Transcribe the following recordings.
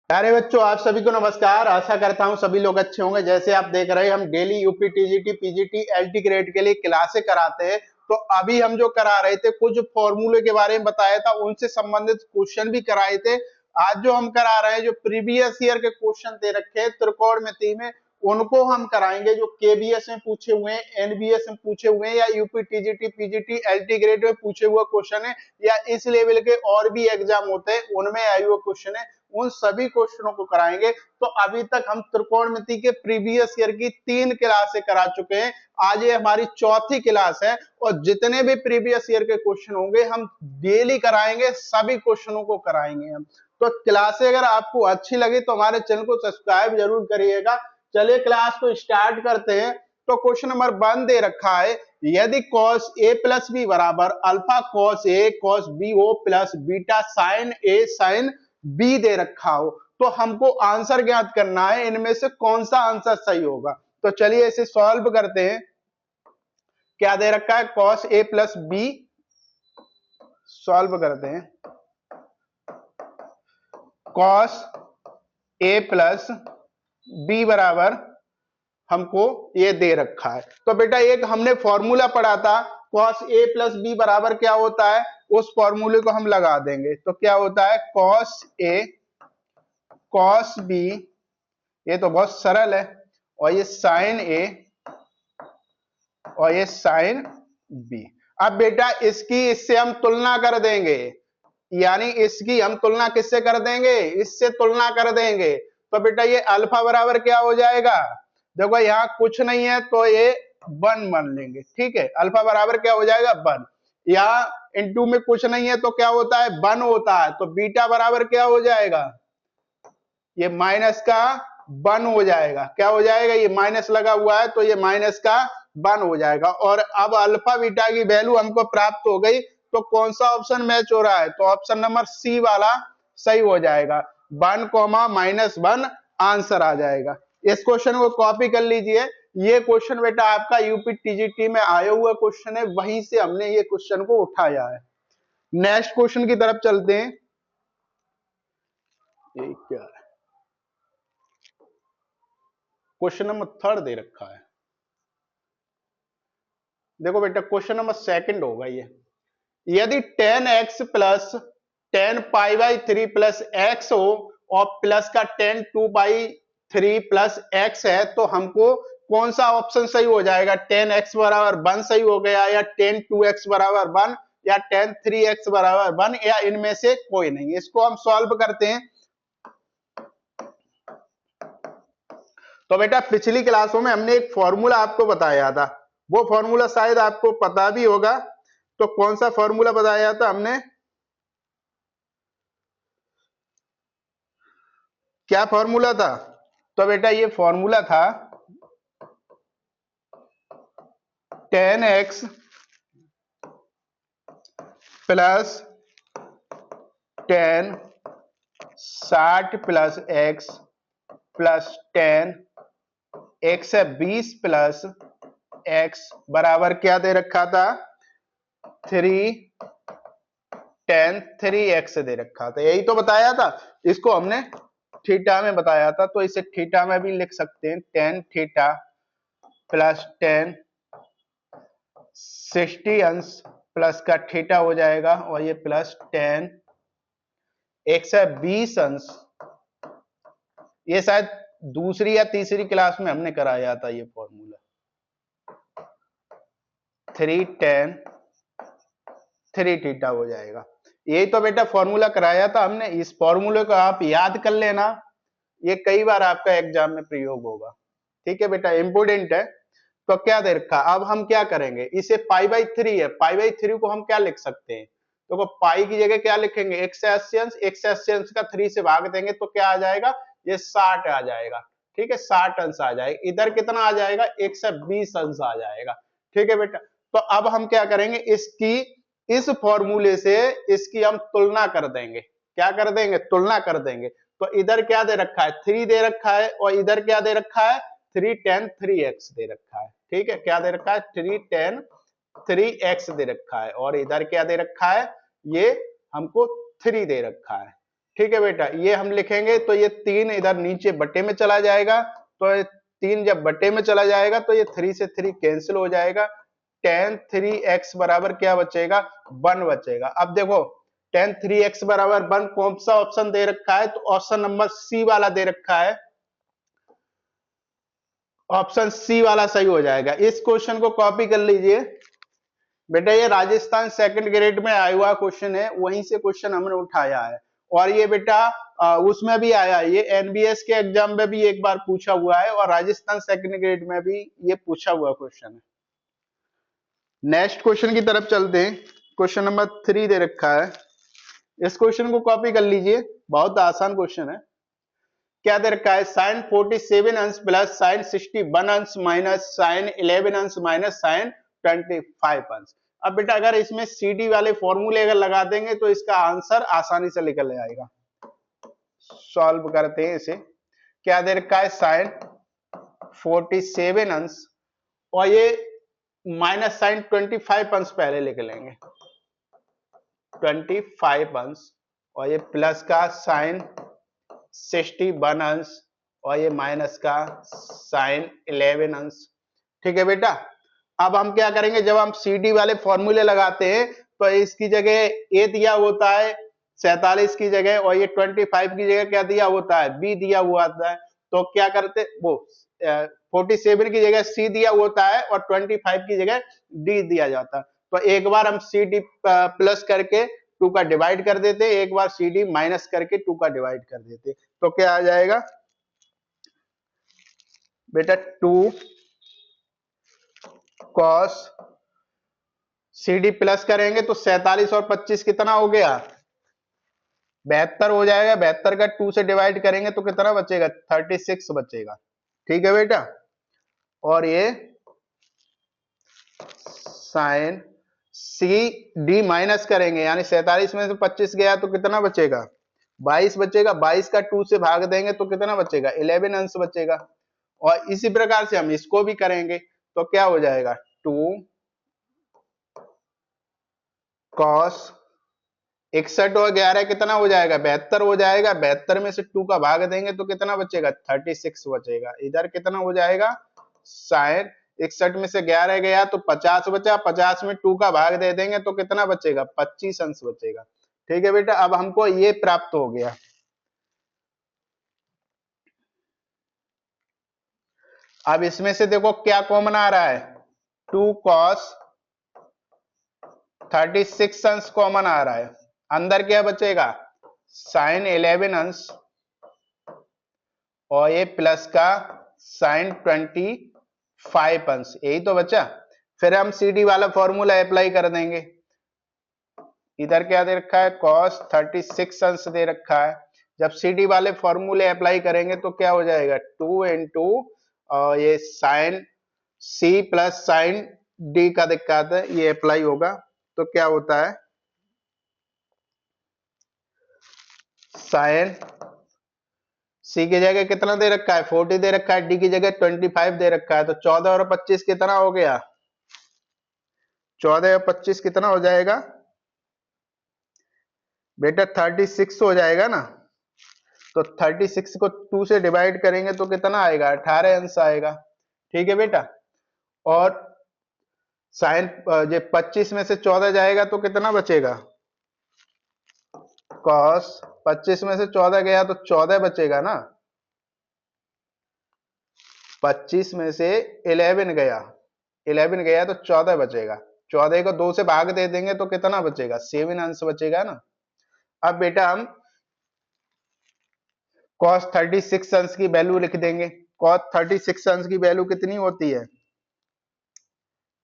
प्यारे बच्चों, आप सभी को नमस्कार। आशा करता हूं सभी लोग अच्छे होंगे। जैसे आप देख रहे हैं, हम daily UP TGT PGT LT grade के लिए क्लासे कराते हैं। तो अभी हम जो करा रहे थे, कुछ फॉर्मूले के बारे में बताया था, उनसे संबंधित क्वेश्चन भी कराए थे। आज जो हम करा रहे हैं, जो प्रीवियस ईयर के क्वेश्चन दे रखे हैं त्रिकोणमिति में, उनको हम कराएंगे। जो केबीएस में पूछे हुए हैं, एनबीएस में पूछे हुए हैं, या UP TGT PGT LT grade में पूछे हुए क्वेश्चन है, या इस लेवल के और भी एग्जाम होते हैं उनमें आए हुए क्वेश्चन है, उन सभी क्वेश्चनों को कराएंगे। तो अभी तक हम त्रिकोणमिति के प्रीवियस ईयर की 3 क्लासें करा चुके हैं। आज ये हमारी चौथी क्लास है, और जितने भी प्रीवियस ईयर के क्वेश्चन होंगे हम डेली कराएंगे, सभी क्वेश्चनों को कराएंगे हम। तो क्लासें अगर आपको अच्छी लगी तो हमारे चैनल को सब्सक्राइब जरूर करिएगा। चलिए क्लास को स्टार्ट करते हैं। तो क्वेश्चन नंबर 1 दे रखा है, यदि cos a प्लस बी बराबर alpha cos a cos b हो plus beta sin a sin b दे रखा हो, तो हमको आंसर ज्ञात करना है, इनमें से कौन सा आंसर सही होगा। तो चलिए इसे सॉल्व करते हैं। क्या दे रखा है, cos a plus B. Solve करते हैं। cos a प्लस बी बराबर हमको ये दे रखा है। तो बेटा एक हमने फॉर्मूला पढ़ा था, cos a प्लस बी बराबर क्या होता है, उस फॉर्मूले को हम लगा देंगे। तो क्या होता है, cos a cos b, ये तो बहुत सरल है, और ये sin a और ये sin b। अब बेटा इसकी इससे हम तुलना कर देंगे, यानी इसकी हम तुलना किससे कर देंगे, इससे तुलना कर देंगे। तो बेटा ये अल्फा बराबर क्या हो जाएगा, देखो यहाँ कुछ नहीं है तो ये 1 मान लेंगे, ठीक है। अल्फा बराबर क्या हो जाएगा, 1। यहाँ इनटू में कुछ नहीं है तो क्या होता है, 1 होता है। तो बीटा बराबर क्या हो जाएगा, ये माइनस का 1 हो जाएगा। क्या हो जाएगा, ये माइनस लगा हुआ है तो ये माइनस का 1 हो जाएगा। और अब अल्फा बीटा की वैल्यू हमको प्राप्त हो गई। तो कौन सा ऑप्शन मैच हो रहा है, तो ऑप्शन नंबर सी वाला सही हो जाएगा। 1 कॉमा -1 आंसर आ जाएगा। इस क्वेश्चन को कॉपी कर लीजिए। ये क्वेश्चन बेटा आपका यूपी टीजीटी में आया हुआ क्वेश्चन है, वहीं से हमने ये क्वेश्चन को उठाया है। नेक्स्ट क्वेश्चन की तरफ चलते हैं। ये क्या है, क्वेश्चन नंबर 3 दे रखा है। देखो बेटा क्वेश्चन नंबर 2 होगा ये। यदि 10x plus 10 pi by 3 plus x हो, और प्लस का 10 2 बाई 3 प्लस एक्स है, तो हमको कौन सा ऑप्शन सही हो जाएगा, 10x बराबर 1 सही हो गया, या 10 2x बराबर 1, या 10 3x बराबर 1, या इनमें से कोई नहीं। इसको हम सॉल्व करते हैं। तो बेटा पिछली क्लासों में हमने एक फॉर्मूला आपको बताया था, वो फॉर्मूला शायद आपको पता भी होगा। तो कौन सा फॉर्मूला बताया था हमने, क्या फॉर्मूला था, तो बेटा ये फॉर्मूला था 10x plus 10 60 plus x plus 10 120 plus x बराबर क्या दे रखा था, 3 10 3x दे रखा था। यही तो बताया था। इसको हमने थीटा में बताया था, तो इसे थीटा में भी लिख सकते हैं। 10 थीटा प्लस 10 60 अंश प्लस का थीटा हो जाएगा, और ये प्लस 10 120 अंश। ये शायद दूसरी या तीसरी क्लास में हमने कराया था ये फॉर्मूला। 3 10 3 थीटा हो जाएगा। यही तो बेटा फॉर्मूला कराया था हमने। इस फॉर्मूले को आप याद कर लेना, ये कई बार आपका एग्जाम में प्रयोग होगा, ठीक है बेटा, इंपोर्टेंट है। तो क्या दे रखा, अब हम क्या करेंगे, इसे पाई बाई 3 है, पाई बाई 3 को हम क्या लिख सकते हैं, तो पाई की जगह क्या लिखेंगे, एक्स एक्स का 3 से भाग देंगे तो क्या आ जाएगा, ये 60 आ जाएगा, ठीक है, 60 अंश आ जाएगा। इधर कितना आ जाएगा, 120 अंश आ जाएगा, ठीक है बेटा। तो अब हम क्या करेंगे, इसकी इस फॉर्मूले से इसकी हम तुलना कर देंगे। क्या कर देंगे, तुलना कर देंगे। तो इधर क्या दे रखा है, 3 दे रखा है, और इधर क्या दे रखा है, 3 10 3x दे रखा है, ठीक है। क्या दे रखा है, 3 10 3x दे रखा है, और इधर क्या दे रखा है, ये हमको 3 दे रखा है, ठीक है बेटा, ये हम लिखेंगे तो ये 3 इधर नीचे बटे में चला जाएगा, तो 3 जब बटे में चला जाएगा तो ये 3 से 3 कैंसिल हो जाएगा। tan 3x बराबर क्या बचेगा, 1 बचेगा। अब देखो tan 3x बराबर 1 कौन सा ऑप्शन दे रखा है, तो ऑप्शन नंबर सी वाला दे रखा है, ऑप्शन सी वाला सही हो जाएगा। इस क्वेश्चन को कॉपी कर लीजिए बेटा, ये राजस्थान सेकंड ग्रेड में आया हुआ क्वेश्चन है, वहीं से क्वेश्चन हमने उठाया है। और ये बेटा उसमें भी आया है, ये एनबीएस के एग्जाम में भी एक बार पूछा हुआ है और राजस्थान सेकंड ग्रेड में भी ये पूछा हुआ क्वेश्चन है। नेक्स्ट क्वेश्चन की तरफ चलते हैं। क्वेश्चन नंबर 3 दे रखा है, इस क्वेश्चन को कॉपी कर लीजिए, बहुत आसान क्वेश्चन है। क्या दे रखा है, साइन 47 अंश प्लस साइन 61 अंश माइनस साइन 11 अंश माइनस साइन 25 अंश। अब बेटा अगर इसमें सीडी वाले फॉर्मूले अगर लगा देंगे तो इसका आंसर आसानी से निकल आएगा। सॉल्व करते हैं इसे। क्या दे रखा है, साइन 47 अंश और ये माइनस साइन 25 अंश पहले लिख लेंगे, 25 अंश, और ये प्लस का साइन 61 अंश और ये माइनस का साइन 11 अंश। ठीक है बेटा, अब हम क्या करेंगे, जब हम सीडी वाले फॉर्मूले लगाते हैं तो इसकी जगह ए दिया होता है 47 की जगह, और ये 25 की जगह क्या दिया होता है, बी दिया हुआ होता है। तो क्या करते, वो 47 की जगह सी दिया होता है और 25 की जगह डी दिया जाता है। तो एक बार हम सी डी प्लस करके 2 का डिवाइड कर देते, एक बार सी डी माइनस करके 2 का डिवाइड कर देते, तो क्या आ जाएगा बेटा, 2 cos, सी डी प्लस करेंगे तो 47 और 25 कितना हो गया, 72 हो जाएगा। 72 का 2 से डिवाइड करेंगे तो कितना बचेगा, 36 बचेगा। ठीक है बेटा, और ये साइन सी डी माइनस करेंगे, यानी 47 में से 25 गया तो कितना बचेगा, 22 बचेगा। 22 का 2 से भाग देंगे तो कितना बचेगा, 11 अंश बचेगा। और इसी प्रकार से हम इसको भी करेंगे तो क्या हो जाएगा, 2 cos 61 और 11 कितना हो जाएगा, 72 हो जाएगा। 72 में से 2 का भाग देंगे तो कितना बचेगा, 36 बचेगा। इधर कितना हो जाएगा, साइन 61 में से 11 गया तो 50 बचा, 50 में 2 का भाग दे देंगे तो कितना बचेगा, 25 अंश बचेगा। ठीक है बेटा, अब हमको ये प्राप्त हो गया। अब इसमें से देखो क्या कॉमन आ रहा है, 2 cos 36 अंश कॉमन आ रहा है। अंदर क्या बचेगा, साइन 11 अंश और ये प्लस का साइन 25 अंश, यही तो बचा। फिर हम सी डी वाला फॉर्मूला अप्लाई कर देंगे। इधर क्या दे रखा है, cos 36 अंश दे रखा है। जब सी डी वाले फॉर्मूले अप्लाई करेंगे तो क्या हो जाएगा, 2 इंटू ये sine C plus sine D का दिक्कत है, ये अप्लाई होगा तो क्या होता है, साइन सी की जगह कितना दे रखा है, 40 दे रखा है, डी की जगह 25 दे रखा है, तो 14 और 25 कितना हो गया, 14 और 25 कितना हो जाएगा बेटा, 36 हो जाएगा ना। तो 36 को 2 से डिवाइड करेंगे तो कितना आएगा, 18 अंश आएगा। ठीक है बेटा, और साइन ये 25 में से 14 जाएगा तो कितना बचेगा, cos 25 में से 14 गया तो 14 बचेगा ना। 25 में से 11 गया, 11 गया तो 14 बचेगा। 14 को 2 से भाग दे देंगे तो कितना बचेगा, 7 अंश बचेगा ना। अब बेटा हम cos 36 अंश की वैल्यू लिख देंगे। cos 36 अंश की वैल्यू कितनी होती है,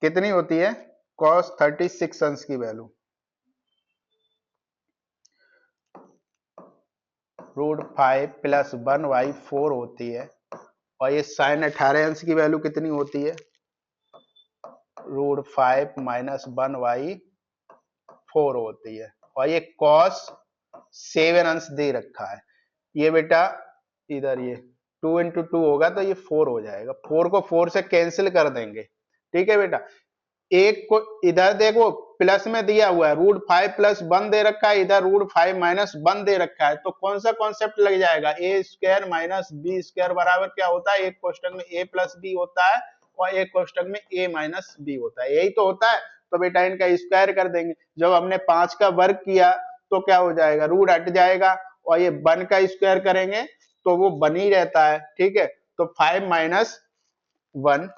कितनी होती है, cos 36 अंश की वैल्यू √5 प्लस 1/4 होती है, और ये साइन 18 अंश की वैल्यू कितनी होती है, √5 माइनस 1/4 होती है, और ये cos 7 अंश दे रखा है। ये बेटा इधर ये 2 × 2 होगा तो ये 4 हो जाएगा, 4 को 4 से कैंसिल कर देंगे। ठीक है बेटा, एक को इधर देखो प्लस में दिया हुआ है, √5 + 1 दे रखा है, इधर √5 - 1 दे रखा है, तो कौन सा कॉन्सेप्ट लग जाएगा, a² - b² बराबर क्या होता है, एक कोष्टक में a + b होता है और एक कोष्टक में a - b होता है, यही तो होता है। तो बेटा इनका स्क्वायर कर देंगे, जब हमने 5 का वर्ग किया तो क्या हो जाएगा, रूट हट जाएगा और ये 1 का स्क्वायर करेंगे तो वो 1 ही रहता है, ठीक है। तो 5 - 1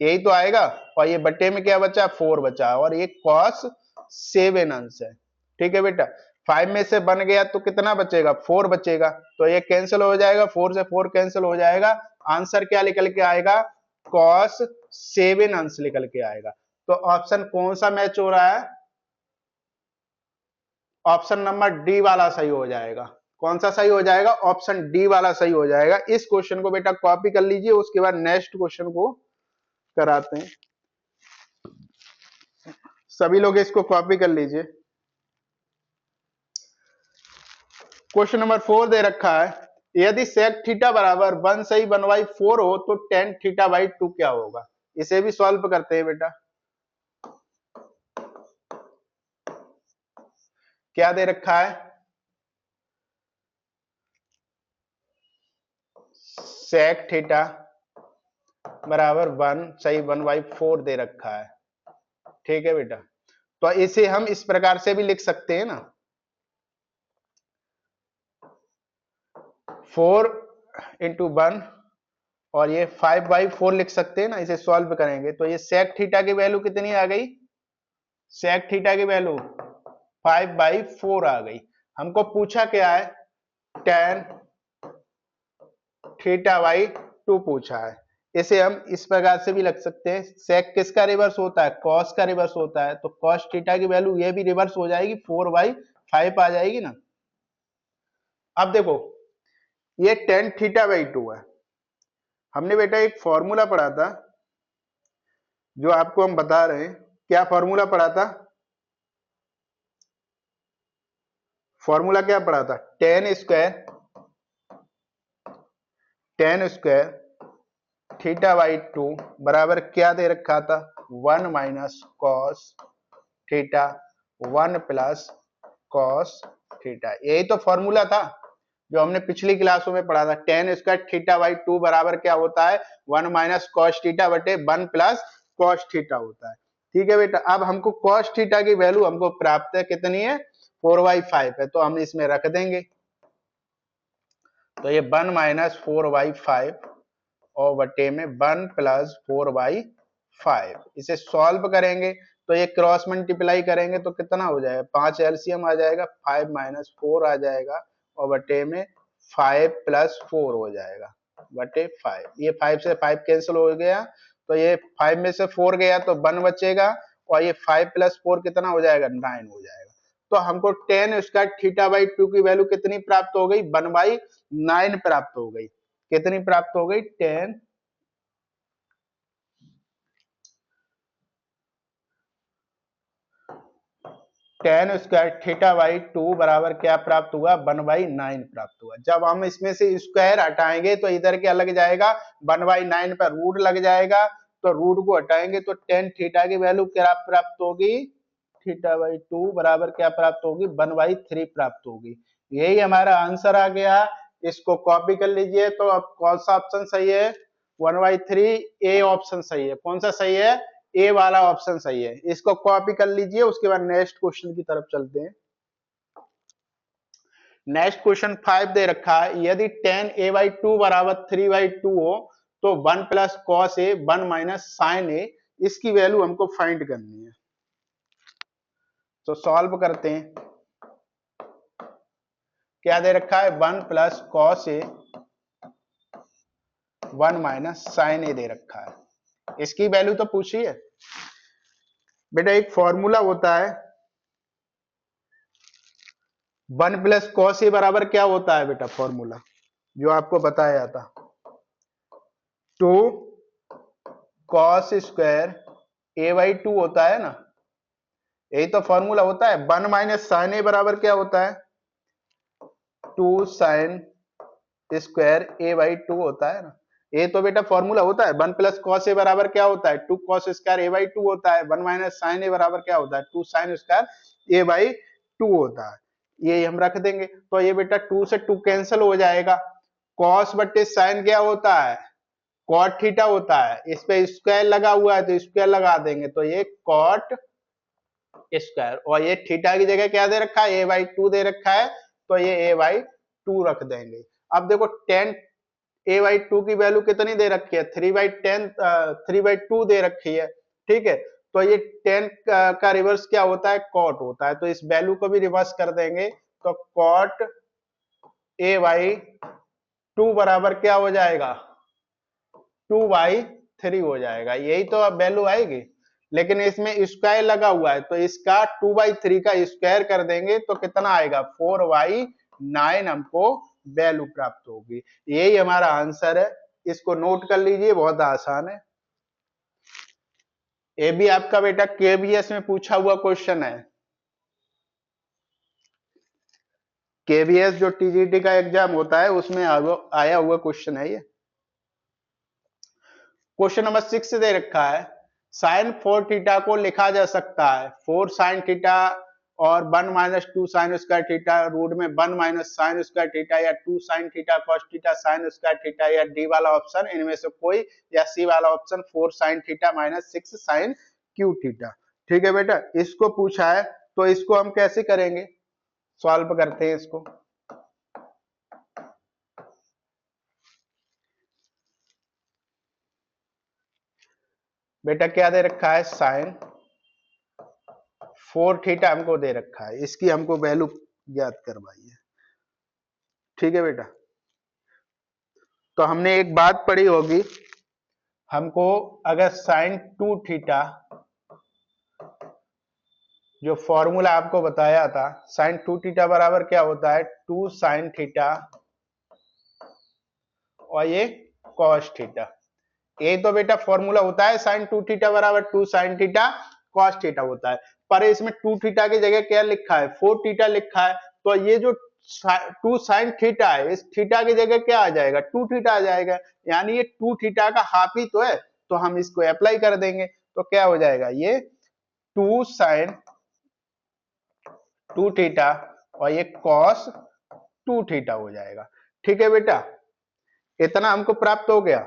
यही तो आएगा, और ये बट्टे में क्या बचा, 4 बचा, और ये cos 7 अंश है, ठीक है बेटा। 5 में से बन गया तो कितना बचेगा, 4 बचेगा, तो ये कैंसिल हो जाएगा, 4 से 4 कैंसिल हो जाएगा, आंसर क्या निकल के आएगा, cos 7 अंश निकल के आएगा। तो ऑप्शन कौन सा मैच हो रहा है, ऑप्शन नंबर डी वाला सही हो जाएगा। कौन सा सही हो जाएगा, ऑप्शन डी वाला सही हो जाएगा। इस क्वेश्चन को बेटा कॉपी कर लीजिए, उसके बाद नेक्स्ट क्वेश्चन को कराते हैं। सभी लोग इसको कॉपी कर लीजिए। क्वेश्चन नंबर 4 दे रखा है, यदि sec थीटा बराबर 1 सही 1/4 हो तो tan θ/2 क्या होगा। इसे भी सॉल्व करते हैं बेटा। क्या दे रखा है, sec थीटा बराबर 1 सही 1/4 दे रखा है, ठीक है बेटा। तो इसे हम इस प्रकार से भी लिख सकते हैं ना, 4 × 1 और ये 5/4 लिख सकते हैं ना। इसे सॉल्व करेंगे तो ये sec थीटा की वैल्यू कितनी आ गई, sec थीटा की वैल्यू 5/4 आ गई। हमको पूछा क्या है, tan θ/2 पूछा है। इसे हम इस प्रकार से भी लिख सकते हैं, sec किसका रिवर्स होता है, cos का रिवर्स होता है, तो cos थीटा की वैल्यू ये भी रिवर्स हो जाएगी, 4/5 आ जाएगी ना। अब देखो ये tan θ/2 है, हमने बेटा एक फॉर्मूला पढ़ा था जो आपको हम बता रहे हैं। क्या फॉर्मूला पढ़ा था, फॉर्मूला क्या पढ़ा था, tan स्क्वायर θ/2 बराबर क्या दे रखा था, 1 - cos थीटा 1 + cos थीटा। यही तो फॉर्मूला था जो हमने पिछली क्लासों में पढ़ा था। tan स्क्वायर θ/2 बराबर क्या होता है, 1 - cos थीटा बटे 1 + cos थीटा होता है, ठीक है बेटा। अब हमको cos थीटा की वैल्यू हमको प्राप्त है, कितनी है, 4/5 है, तो हम इसमें रख देंगे। तो ये 1 - 4/5 और बटे में 1 + 4/5, इसे सॉल्व करेंगे तो ये क्रॉस मल्टीप्लाई करेंगे तो कितना हो जाएगा, 5 एलसीएम आ जाएगा, 5 - 4 आ जाएगा और बटे में 5 + 4 हो जाएगा बटे 5। ये 5 से 5 कैंसिल हो गया, तो ये 5 में से 4 गया तो 1 बचेगा, और ये 5 + 4 कितना हो जाएगा, 9 हो जाएगा। तो हमको tan स्क्वायर θ/2 की वैल्यू कितनी प्राप्त हो गई, 1/9 प्राप्त हो गई। कितनी प्राप्त हो गई, tan स्क्वायर θ/2 बराबर क्या प्राप्त हुआ, 1/9 प्राप्त हुआ। जब हम इसमें से स्क्वायर हटाएंगे तो इधर क्या लग जाएगा, 1/9 पर रूट लग जाएगा, तो रूट को हटाएंगे तो tan थीटा की वैल्यू क्या प्राप्त होगी, θ/2 बराबर क्या प्राप्त होगी, 1/3 प्राप्त होगी। यही हमारा आंसर आ गया। इसको कॉपी कर लीजिए। तो अब कौन सा ऑप्शन सही है, 1/3 ए ऑप्शन सही है। कौन सा सही है, ए वाला ऑप्शन सही है। इसको कॉपी कर लीजिए, उसके बाद नेक्स्ट क्वेश्चन की तरफ चलते हैं। नेक्स्ट क्वेश्चन 5 दे रखा है, यदि tan a/2 बराबर 3/2 हो तो 1 + cos a 1 - sin a, इसकी वैल्यू हमको फाइंड करनी है। तो सॉल्व करते हैं। क्या दे रखा है, 1 + cos a 1 - sin a दे रखा है। इसकी वैल्यू तो पूछी है बेटा। एक फॉर्मूला होता है, 1 + cos a बराबर क्या होता है बेटा, फॉर्मूला जो आपको बताया था, 2 cos स्क्वायर a/2 होता है ना, यही तो फॉर्मूला होता है। 1 - sin a बराबर क्या होता है, 2 sin स्क्वायर a/2 होता है ना। ये तो बेटा फॉर्मूला होता है, 1 प्लस कॉस ए बराबर क्या होता है, 2 कॉस स्क्वायर ए बाई 2 होता है, 1 माइनस साइन ए बराबर क्या होता है, 2 साइन स्क्वायर ए बाई 2 होता है। ये हम रख देंगे, तो ये बेटा 2 से 2 कैंसिल हो जाएगा, कॉस बट्टे साइन क्या होता है, कॉट थीटा होता है, इस पे स्क्वायर लगा हुआ है तो स्क्वायर लगा देंगे, तो ये कॉट स्क्वायर, और ये थीटा की जगह क्या दे रखा है, ए बाई 2 दे रखा है, तो ये ए बाई 2 रख देंगे। अब देखो टेन ए बाई 2 की वैल्यू कितनी दे रखी है, 3/2 दे रखी है, ठीक है। तो ये 10 का रिवर्स क्या होता है, कॉट होता है, तो इस वैल्यू को भी रिवर्स कर देंगे, तो कॉट ए बाई 2 बराबर क्या हो जाएगा, 2/3 हो जाएगा, यही तो अब वैल्यू आएगी। लेकिन इसमें स्क्वायर लगा हुआ है, तो इसका 2/3 का स्क्वायर कर देंगे तो कितना आएगा, 4/9 हमको वैल्यू प्राप्त होगी। यही हमारा आंसर है, इसको नोट कर लीजिए, बहुत आसान है। ये भी आपका बेटा केवीएस में पूछा हुआ क्वेश्चन है, केवीएस जो टीजीटी का एग्जाम होता है उसमें आया हुआ क्वेश्चन है ये। क्वेश्चन नंबर 6 दे रखा है, साइन 4 थीटा को लिखा जा सकता है 4 साइन थीटा और 1 minus 2 sine square theta root में 1 माइनस साइन स्क्वायर थीटा, या 2 sine theta cos theta sine square theta, या डी वाला ऑप्शन इनमें से कोई, या सी वाला option 4 sine theta minus 6 sine cube theta. ठीक है बेटा, इसको पूछा है, तो इसको हम कैसे करेंगे, सॉल्व करते हैं इसको। बेटा क्या दे रखा है, साइन 4 थीटा हमको दे रखा है, इसकी हमको वैल्यू ज्ञात करवाई है। ठीक है बेटा, तो हमने एक बात पढ़ी होगी, हमको अगर साइन 2 थीटा, जो फॉर्मूला आपको बताया था, साइन 2 थीटा बराबर क्या होता है, 2 साइन थीटा और ये कॉस थीटा। ये तो बेटा फॉर्मूला होता है, साइन 2 थीटा बराबर 2 साइन थीटा कॉस थीटा होता है, पर इसमें 2 थीटा की जगह क्या लिखा है, 4 थीटा लिखा है, तो ये जो 2 साइन थीटा है, इस थीटा की जगह क्या आ जाएगा, 2 थीटा आ जाएगा, यानी ये 2 थीटा का हाफ ही तो है, तो हम इसको अप्लाई कर देंगे, तो क्या हो जाएगा, ये 2 साइन 2 थीटा और ये कॉस 2 थीटा हो जाएगा। ठीक है बेटा, इतना हमको प्राप्त हो गया।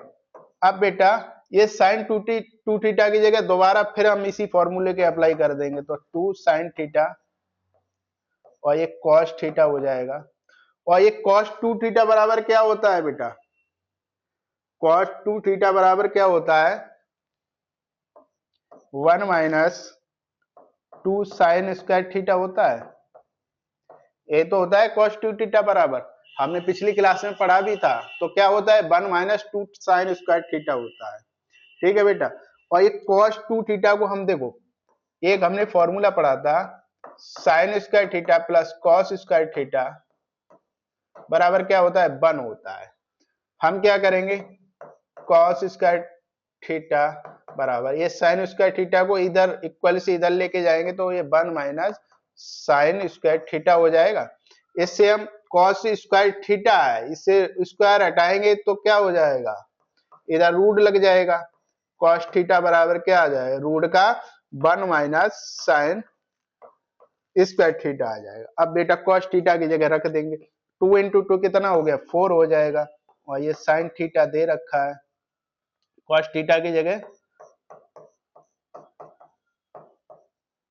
अब बेटा ये साइन 2 थीटा की जगह दोबारा फिर हम इसी फॉर्मूले के अप्लाई कर देंगे, तो 2 साइन थीटा और ये कॉस थीटा हो जाएगा, और ये कॉस 2 थीटा बराबर क्या होता है बेटा, कॉस 2 थीटा बराबर क्या होता है, 1 माइनस 2 साइन स्क्वायर थीटा होता है, ये तो होता है कॉस 2 थीटा बराबर, हमने पिछली क्लास में पढ़ा भी था, तो क्या होता है 1 माइनस 2 साइन स्क्वायर थीटा होता है। ठीक है बेटा, और ये cos 2 थीटा को हम देखो, एक हमने फॉर्मूला पढ़ा था, sign square theta plus cos square theta बराबर क्या होता है, 1 होता है। हम क्या करेंगे, कॉस स्क्वायर थीटा बराबर ये साइन स्क्वायर थीटा को इधर इक्वल से इधर लेके जाएंगे, तो ये 1 माइनस साइन स्क्वायर थीटा हो जाएगा। इससे हम कॉस स्क्वायर थीटा है, इससे स्क्वायर हटाएंगे तो क्या हो जाएगा, इधर रूट लग जाएगा, कॉस थीटा बराबर क्या आ जाएगा, रूट का 1 माइनस साइन स्क्वायर थीटा आ जाएगा। अब बेटा कॉस थीटा की जगह रख देंगे, 2 इंटू 2 कितना हो गया, 4 हो जाएगा, और ये साइन थीटा दे रखा है, कॉस थीटा की जगह,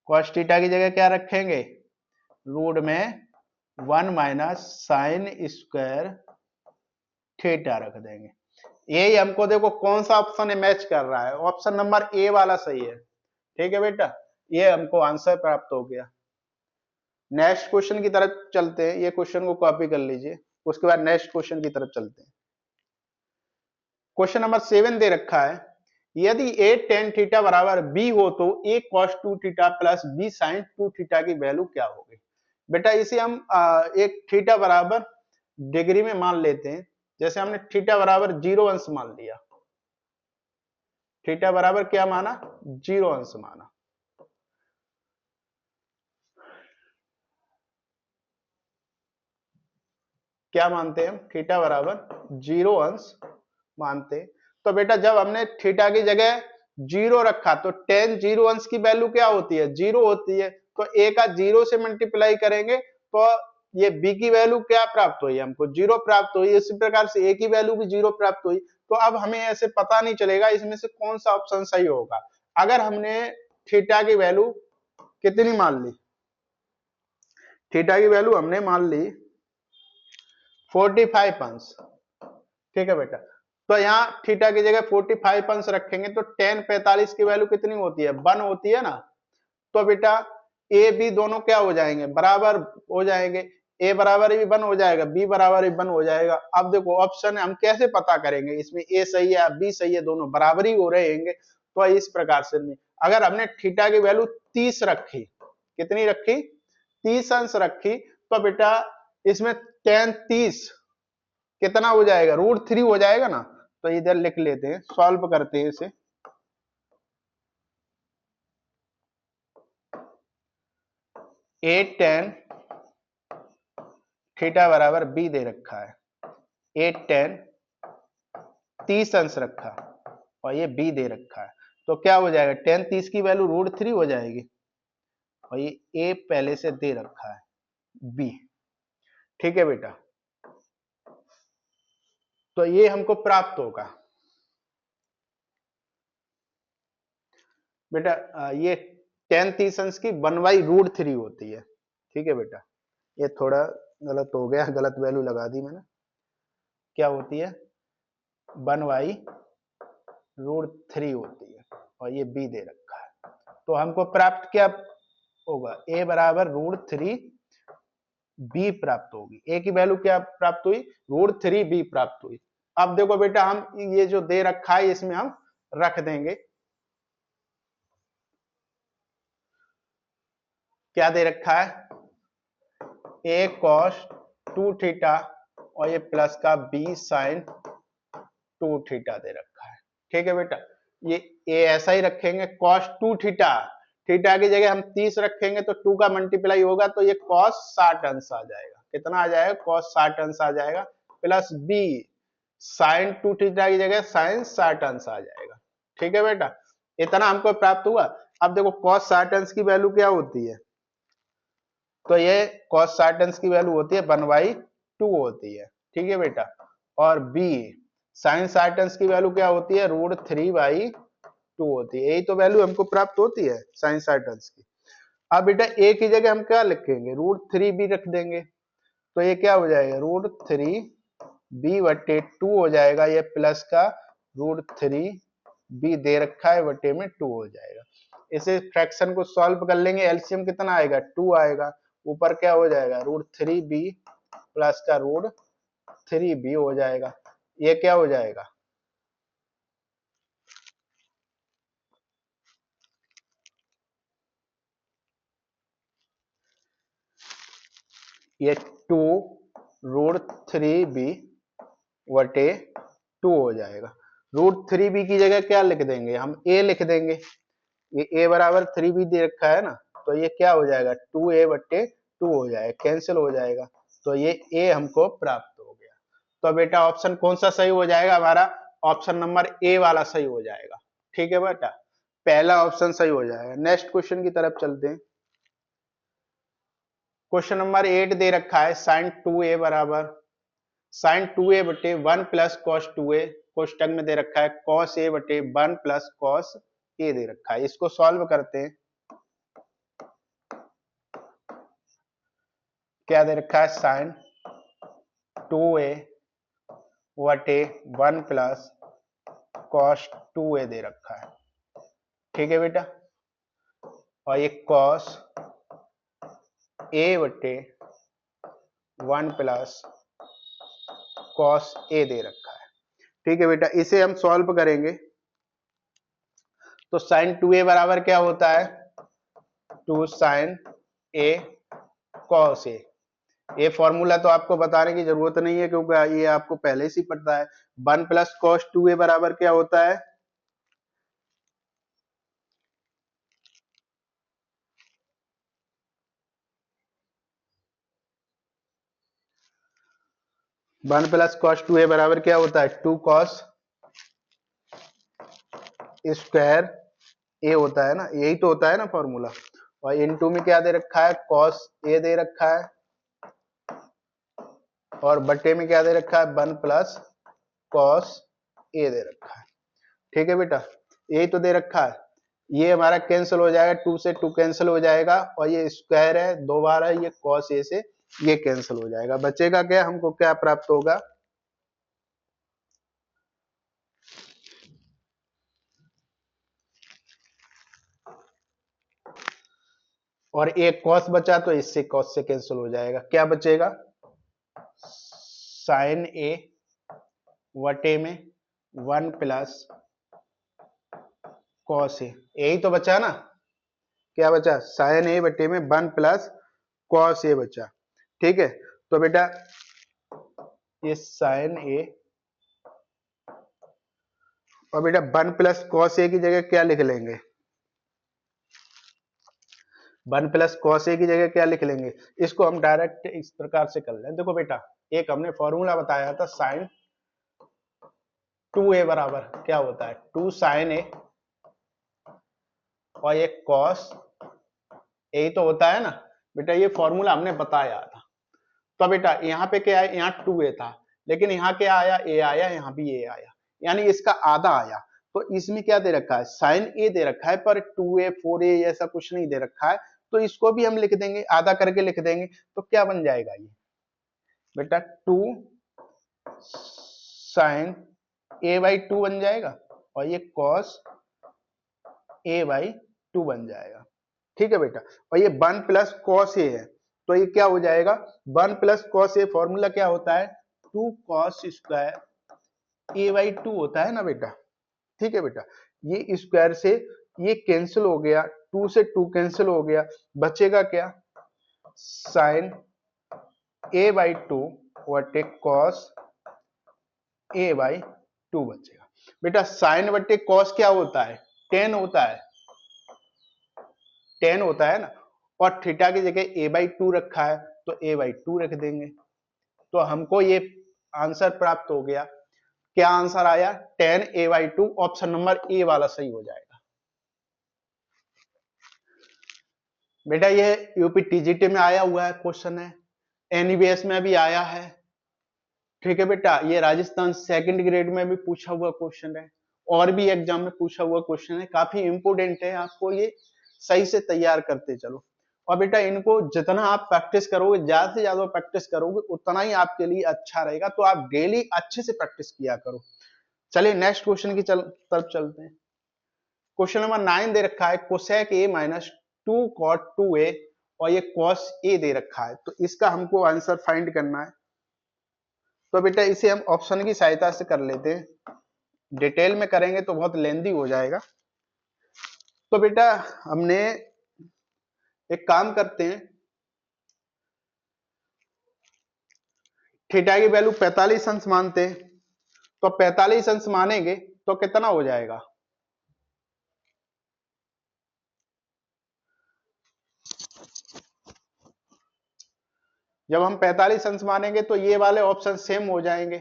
कॉस थीटा की जगह क्या रखेंगे, रूट में 1 माइनस साइन स्क्वायर थीटा रख देंगे। यही हमको देखो कौन सा ऑप्शन मैच कर रहा है, ऑप्शन नंबर ए वाला सही है। ठीक है बेटा, ये हमको आंसर प्राप्त हो गया। नेक्स्ट क्वेश्चन की तरफ चलते हैं, ये क्वेश्चन को कॉपी कर लीजिए, उसके बाद नेक्स्ट क्वेश्चन की तरफ चलते हैं। क्वेश्चन नंबर 7 दे रखा है, यदि a tan थीटा बराबर b हो तो a cos 2 theta plus b sin 2 theta की वैल्यू क्या होगी। बेटा इसे हम एक थीटा बराबर डिग्री में मान लेते हैं, जैसे हमने थीटा बराबर 0 अंश मान लिया, थीटा बराबर क्या माना, 0 अंश माना। क्या मानते हैं हम, थीटा बराबर 0 अंश मानते हैं। तो बेटा जब हमने थीटा की जगह जीरो रखा तो टेन जीरो अंश की वैल्यू क्या होती है, जीरो होती है। तो ए का जीरो से मल्टीप्लाई करेंगे तो ये बी की वैल्यू क्या प्राप्त हुई, हमको जीरो प्राप्त हुई। इसी प्रकार से ए की वैल्यू भी जीरो प्राप्त हुई। तो अब हमें ऐसे पता नहीं चलेगा इसमें से कौन सा ऑप्शन सही होगा। अगर हमने थीटा की वैल्यू कितनी मान ली, थीटा की वैल्यू हमने मान ली 45 अंश, ठीक है बेटा। तो यहाँ थीटा की जगह 45 अंश रखेंगे तो टेन 45 की वैल्यू कितनी होती है, 1 होती है ना। तो बेटा ए बी दोनों क्या हो जाएंगे, बराबर हो जाएंगे। ए बराबर भी 1 हो जाएगा, बी बराबर भी 1 हो जाएगा। अब देखो ऑप्शन हम कैसे पता करेंगे, इसमें ए सही है या बी सही है, दोनों बराबर ही हो रहे हैं। तो इस प्रकार से अगर हमने थीटा की वैल्यू 30 रखी, कितनी रखी, 30 अंश रखी, तो बेटा इसमें टेन 30 कितना हो जाएगा, √3 हो जाएगा ना। तो इधर लिख लेते हैं, सॉल्व करते हैं इसे। ए टेन थीटा बराबर बी दे रखा है, ए टेन 30 अंश रखा और ये बी दे रखा है। तो क्या हो जाएगा, टेन 30 की वैल्यू √3 हो जाएगी और ये ए पहले से दे रखा है बी, ठीक है बेटा। तो ये हमको प्राप्त होगा बेटा, ये टेन 30 अंश की 1/√3 होती है, ठीक है बेटा। ये थोड़ा गलत हो गया, गलत वैल्यू लगा दी मैंने। क्या होती है, 1/√3 होती है और ये बी दे रखा है। तो हमको प्राप्त क्या होगा, ए बराबर √3 बी प्राप्त होगी। ए की वैल्यू क्या प्राप्त हुई, √3 बी प्राप्त हुई। अब देखो बेटा हम ये जो दे रखा है इसमें हम रख देंगे, क्या दे रखा है, ए कॉस 2 थीटा और ये प्लस का बी साइन 2 थीटा दे रखा है, ठीक है बेटा। ये ऐसा ही रखेंगे, कॉस 2 थीटा, थीटा की जगह हम 30 रखेंगे तो 2 का मल्टीप्लाई होगा तो ये कॉस 60 अंश आ जाएगा। कितना आ जाएगा, कॉस 60 अंश आ जाएगा, प्लस बी साइन 2 थीटा की जगह साइन 60 अंश आ जाएगा, ठीक है बेटा। इतना हमको प्राप्त हुआ। अब देखो कॉस 60 अंश की वैल्यू क्या होती है, तो ये cos 60 अंश की वैल्यू होती है 1/2 होती है, ठीक है बेटा। और b sin 60 अंश की वैल्यू क्या होती है, √3/2 होती है। यही तो वैल्यू हमको प्राप्त होती है sin 60 अंश की। अब बेटा a की जगह हम क्या लिखेंगे, √3 भी रख देंगे तो ये क्या हो जाएगा, √3b/2 हो जाएगा। ये प्लस का √3b दे रखा है बटे में 2 हो जाएगा। इसे फ्रैक्शन को सॉल्व कर लेंगे, एलसीएम कितना आएगा, 2 आएगा। ऊपर क्या हो जाएगा, √3b प्लस का √3b हो जाएगा। ये क्या हो जाएगा, ये 2√3b बटे 2 हो जाएगा। √3b की जगह क्या लिख देंगे, हम a लिख देंगे। ये a बराबर 3b दे रखा है ना, तो ये क्या हो जाएगा, 2a/2 हो जाएगा, कैंसिल हो जाएगा। तो ये a हमको प्राप्त हो गया। तो बेटा ऑप्शन कौन सा सही हो जाएगा हमारा, ऑप्शन नंबर ए वाला सही हो जाएगा, ठीक है बेटा। पहला ऑप्शन सही हो जाएगा। नेक्स्ट क्वेश्चन की तरफ चलते हैं। क्वेश्चन नंबर 8 दे रखा है, साइन 2a बराबर साइन 2a बटे 1 प्लस कॉस 2a, कोष्टक में दे रखा है कॉस a बटे 1 प्लस कॉस a दे रखा है। इसको सॉल्व करते हैं। क्या दे रखा है, साइन 2a बटे 1 प्लस कॉस 2a दे रखा है, ठीक है बेटा। और ये कॉस a बटे 1 प्लस कॉस a दे रखा है, ठीक है बेटा। इसे हम सॉल्व करेंगे तो साइन 2a बराबर क्या होता है, 2 साइन a कॉस a। ये फॉर्मूला तो आपको बताने की जरूरत नहीं है क्योंकि ये आपको पहले से ही पता है। 1 प्लस कॉस 2a बराबर क्या होता है, 1 प्लस कॉस 2a बराबर क्या होता है, 2 कॉस स्क्वायर ए होता है ना, यही तो होता है ना फॉर्मूला। और इनटू में क्या दे रखा है, कॉस ए दे रखा है, और बटे में क्या दे रखा है, 1 प्लस कॉस ए दे रखा है। ठीक है बेटा, यही तो दे रखा है। ये हमारा कैंसिल हो जाएगा, 2 से 2 कैंसिल हो जाएगा, और ये स्क्वायर है 2 बार है, ये कॉस ए से ये कैंसिल हो जाएगा। बचेगा क्या, हमको क्या प्राप्त होगा, और एक कॉस बचा तो इससे कॉस से कैंसिल हो जाएगा। क्या बचेगा, साइन ए वटे में 1 प्लस कॉस ए, यही तो बचा ना। क्या बचा, साइन ए बटे में 1 प्लस कॉस ए बचा। ठीक है, तो बेटा ये साइन ए, और बेटा 1 प्लस कॉस ए की जगह क्या लिख लेंगे, 1 प्लस कॉस ए की जगह क्या लिख लेंगे, इसको हम डायरेक्ट इस प्रकार से कर लें। देखो बेटा, एक हमने फॉर्मूला बताया था, साइन 2a बराबर क्या होता है, 2 साइन ए और एक कॉस ए तो होता है ना बेटा, ये फॉर्मूला हमने बताया था। तो बेटा यहाँ पे क्या है, यहाँ 2a था, लेकिन यहाँ क्या आया, a आया, यहाँ भी a आया, यानी इसका आधा आया। तो इसमें क्या दे रखा है, साइन ए दे रखा है, पर 2a 4a ऐसा कुछ नहीं दे रखा है, तो इसको भी हम लिख देंगे, आधा करके लिख देंगे। तो क्या बन जाएगा ये बेटा, 2 साइन ए बाई 2 बन जाएगा, और ये कॉस ए बाई 2 बन जाएगा। ठीक है बेटा, और ये 1 प्लस कॉस ए है, तो ये क्या हो जाएगा, 1 प्लस कॉस ए, फॉर्मूला क्या होता है, 2 कॉस स्क्वायर ए बाई 2 होता है ना बेटा। ठीक है बेटा, ये स्क्वायर से ये कैंसिल हो गया, 2 से 2 कैंसिल हो गया, बचेगा क्या, साइन ए बाई 2 वटे कॉस ए बाई 2 बचेगा। बेटा साइन बटे कॉस क्या होता है, टेन होता है, टेन होता है ना, और थीटा की जगह ए बाई 2 रखा है, तो ए बाई 2 रख देंगे। तो हमको ये आंसर प्राप्त हो गया। क्या आंसर आया, ten A by 2, option number A वाला सही हो जाएगा। बेटा ये यूपी टीजीटी में आया हुआ है क्वेश्चन है, एनईवीएस में भी आया है। ठीक है बेटा, ये राजस्थान सेकंड ग्रेड में भी पूछा हुआ क्वेश्चन है, और भी एग्जाम में पूछा हुआ क्वेश्चन है, काफी इंपोर्टेंट है, आपको ये सही से तैयार करते चलो। और बेटा इनको जितना आप प्रैक्टिस करोगे, ज्यादा से ज्यादा प्रैक्टिस करोगे, उतना ही आपके लिए अच्छा रहेगा। तो आप डेली अच्छे से प्रैक्टिस किया करो। चलिए नेक्स्ट क्वेश्चन की तरफ चलते हैं। क्वेश्चन नंबर 9 दे रखा है, कोसेक ए माइनस 2 कॉट 2a, और ये कॉस ए दे रखा है, तो इसका हमको आंसर फाइंड करना है। तो बेटा इसे हम ऑप्शन की सहायता से कर लेते हैं, डिटेल में करेंगे तो बहुत लेंदी हो जाएगा। तो बेटा हमने एक काम करते हैं, थीटा की वैल्यू 45 अंश मानते हैं, तो 45 अंश मानेंगे तो कितना हो जाएगा, जब हम 45 अंश मानेंगे तो ये वाले ऑप्शन सेम हो जाएंगे।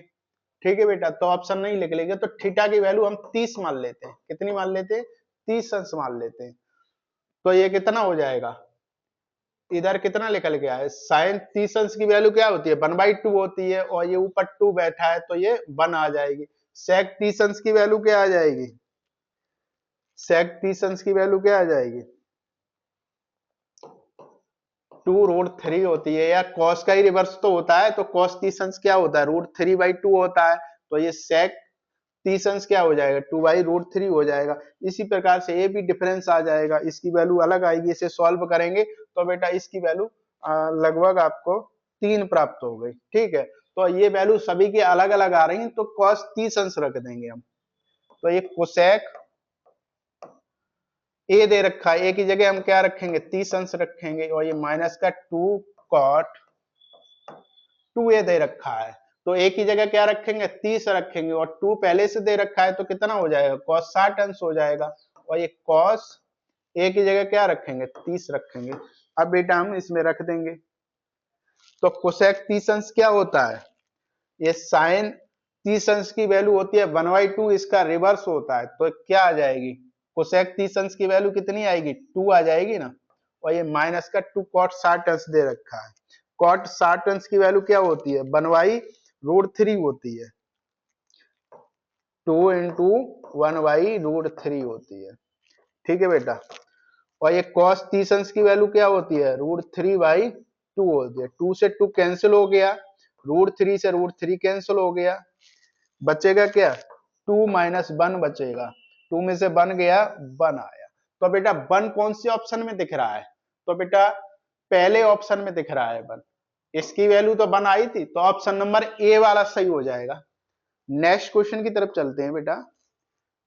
ठीक है बेटा, तो ऑप्शन नहीं लिख लेंगे, तो थीटा की वैल्यू हम 30 मान लेते हैं। कितनी मान लेते हैं, 30 अंश मान लेते हैं। तो ये कितना हो जाएगा, इधर कितना निकल गया है, साइन 30 अंश की वैल्यू क्या होती है, 1/2 होती है, और ये ऊपर 2 बैठा है, तो ये 1 आ जाएगी। सेक 30 अंश की वैल्यू क्या आ जाएगी, सेक 30 अंश की वैल्यू क्या आ जाएगी, 2√3 होती है, या कॉस का ही रिवर्स तो होता है, तो कॉस 30 अंश क्या होता है, √3/2 होता है, तो ये सेक 30 अंश क्या हो जाएगा, 2/√3 हो जाएगा। इसी प्रकार से ये भी डिफरेंस आ जाएगा, इसकी वैल्यू अलग आएगी, इसे सॉल्व करेंगे तो बेटा इसकी वैल्यू लगभग आपको 3 प्राप्त हो गई। ठीक है, तो ये वैल्यू सभी की अलग अलग आ रही है, तो कॉस 30 अंश रख देंगे हम। तो ये कोसेक ए दे रखा है, ए की जगह हम क्या रखेंगे, 30 अंश रखेंगे, और ये माइनस का 2 कॉट 2a दे रखा है, तो a की जगह क्या रखेंगे, 30 रखेंगे, और 2 पहले से दे रखा है, तो कितना हो जाएगा, cos 60 अंश हो जाएगा, और ये cos a की जगह क्या रखेंगे, 30 रखेंगे। अब बेटा हम इसमें रख देंगे, तो कोसेक 30 अंश क्या होता है, ये साइन 30 अंश की वैल्यू होती है 1/2, इसका रिवर्स होता है तो क्या आ जाएगी, कोसेक 30 अंश की वैल्यू कितनी आएगी, 2 आ जाएगी ना। और ये माइनस का 2 कॉट 60 अंश दे रखा है। कॉट 60 अंश की वैल्यू क्या होती है, 1/√3 होती है, 2 इंटू 1/√3 होती है। ठीक है बेटा। और ये cos 30 अंश की वैल्यू क्या होती है, √3/2 होती है। 2 से 2 कैंसिल हो गया, √3 से √3 कैंसिल हो गया, बचेगा क्या, 2 माइनस 1 बचेगा। 2 में से 1 गया, 1 आया। तो बेटा 1 कौन सी ऑप्शन में दिख रहा है, तो बेटा पहले ऑप्शन में दिख रहा है 1। इसकी वैल्यू तो 1 आई थी, तो ऑप्शन नंबर ए वाला सही हो जाएगा। नेक्स्ट क्वेश्चन की तरफ चलते हैं बेटा।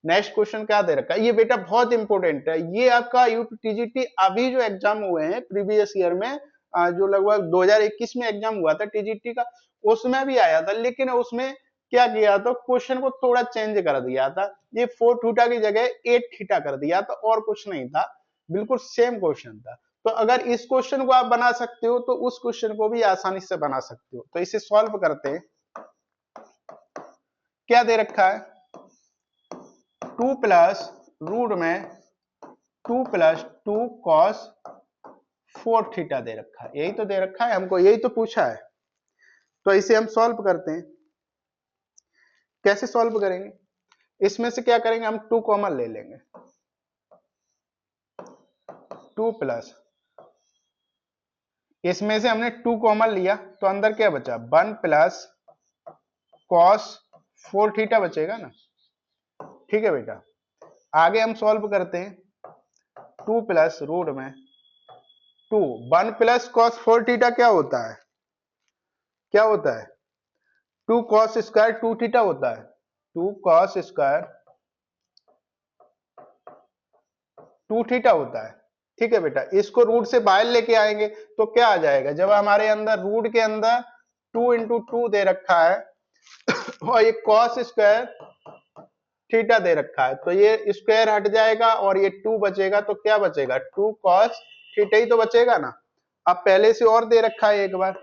नेक्स्ट क्वेश्चन क्या दे रखा है, ये बेटा बहुत इंपॉर्टेंट है। ये आपका यूपीटीजीटी अभी जो एग्जाम हुए हैं प्रीवियस ईयर में, जो लगभग 2021 में एग्जाम हुआ था टीजीटी का, उसमें भी आया था। लेकिन उसमें क्या किया था, क्वेश्चन को थोड़ा चेंज कर दिया था। ये 4 थीटा की जगह 8 थीटा कर दिया था, और कुछ नहीं था, बिल्कुल सेम क्वेश्चन था। तो अगर इस क्वेश्चन को आप बना सकते हो तो उस क्वेश्चन को भी आसानी से बना सकते हो। तो इसे सॉल्व करते हैं। क्या दे रखा है, 2 प्लस रूट में 2 प्लस 2 कॉस 4 थीटा दे रखा है। यही तो दे रखा है हमको, यही तो पूछा है। तो इसे हम सॉल्व करते हैं। कैसे सॉल्व करेंगे, इसमें से क्या करेंगे, हम 2 कॉमन ले लेंगे। 2 प्लस, इसमें से हमने 2 कॉमन लिया तो अंदर क्या बचा, 1 प्लस कॉस 4 थीटा बचेगा ना। ठीक है बेटा। आगे हम सॉल्व करते हैं। 2 प्लस रूट में 2, 1 प्लस कॉस 4 थीटा क्या होता है, क्या होता है, 2 कॉस स्क्वायर 2 थीटा होता है। 2 कॉस स्क्वायर 2 थीटा होता है। ठीक है बेटा। इसको रूट से बाहर लेके आएंगे तो क्या आ जाएगा, जब हमारे अंदर रूट के अंदर 2 इंटू 2 दे रखा है और ये कॉस स्क्वायर थीटा दे रखा है, तो ये स्क्वायर हट जाएगा और ये 2 बचेगा। तो क्या बचेगा, 2 कॉस थीटा ही तो बचेगा ना। अब पहले से और दे रखा है एक बार,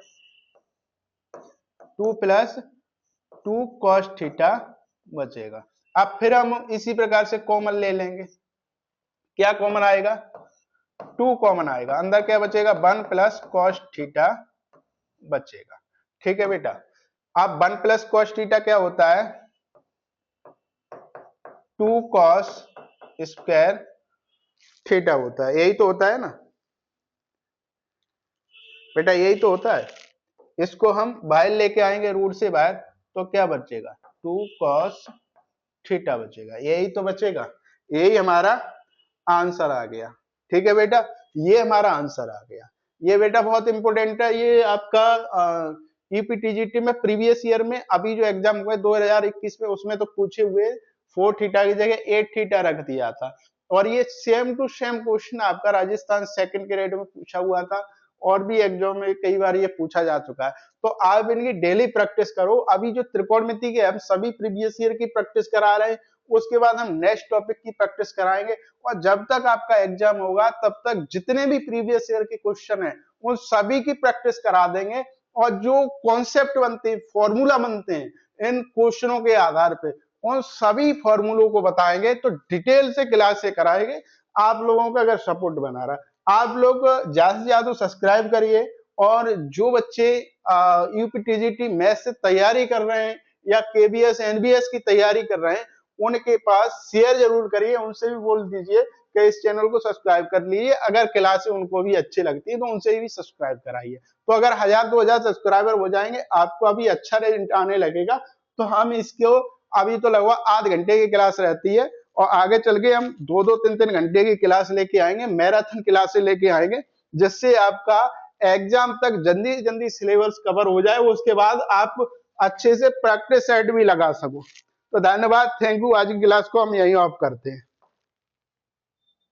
2 प्लस 2 कॉस थीटा बचेगा। अब फिर हम इसी प्रकार से कॉमन ले लेंगे। क्या कॉमन आएगा, 2 कॉमन आएगा, अंदर क्या बचेगा, 1 प्लस कॉस थीटा बचेगा। ठीक है बेटा। अब 1 प्लस कॉस थीटा क्या होता है, 2 कॉस स्क्वायर थीटा होता है। यही तो होता है ना बेटा, यही तो होता है। इसको हम बाहर लेके आएंगे रूट से बाहर, तो क्या बचेगा, 2 कॉस थीटा बचेगा। यही तो बचेगा, यही हमारा आंसर आ गया। ठीक है बेटा, ये हमारा आंसर आ गया। ये बेटा बहुत इंपॉर्टेंट है। ये आपका यूपीटीजीटी में प्रीवियस ईयर में अभी जो एग्जाम हुए 2021 में, उसमें तो पूछे हुए 4 थीटा की जगह 8 थीटा रख दिया था। और ये सेम टू सेम क्वेश्चन आपका राजस्थान सेकंड ग्रेड में पूछा हुआ था, और भी एग्जाम में कई बार ये पूछा जा चुका है। तो आप इनकी डेली प्रैक्टिस करो। अभी जो त्रिकोणमिति के हम सभी प्रीवियस ईयर की प्रैक्टिस करा रहे हैं, उसके बाद हम नेक्स्ट टॉपिक की प्रैक्टिस कराएंगे। और जब तक आपका एग्जाम होगा तब तक जितने भी प्रीवियस ईयर के क्वेश्चन हैं उन सभी की प्रैक्टिस करा देंगे। और जो कॉन्सेप्ट बनते हैं, फॉर्मूला बनते हैं इन क्वेश्चनों के आधार पे, उन सभी फॉर्मूलों को बताएंगे। तो डिटेल से क्लास से कराएंगे। आप लोगों का अगर सपोर्ट बना रहा, आप लोग ज्यादा से ज्यादा सब्सक्राइब करिए। और जो बच्चे यूपीटीजीटी मैथ्स से तैयारी कर रहे हैं या केबीएस एनबीएस की तैयारी कर रहे हैं, उनके पास शेयर जरूर करिए। उनसे भी बोल दीजिए कि इस चैनल को सब्सक्राइब कर लीजिए। अगर क्लासें उनको भी अच्छी लगती है तो उनसे भी सब्सक्राइब कराइए। तो अगर 1000-2000 सब्सक्राइबर हो जाएंगे, आपको अभी अच्छा रिजल्ट आने लगेगा। तो हम इसको, अभी तो लगभग आध घंटे की क्लास रहती है, और आगे चल के हम 2-2, 3-3 घंटे की क्लास लेके आएंगे, मैराथन क्लासें लेके आएंगे, जिससे आपका एग्जाम तक जल्दी जल्दी सिलेबस कवर हो जाए। उसके बाद आप अच्छे से प्रैक्टिस सेट भी लगा सको। तो धन्यवाद, थैंक यू। आज की क्लास को हम यहीं ऑफ करते हैं।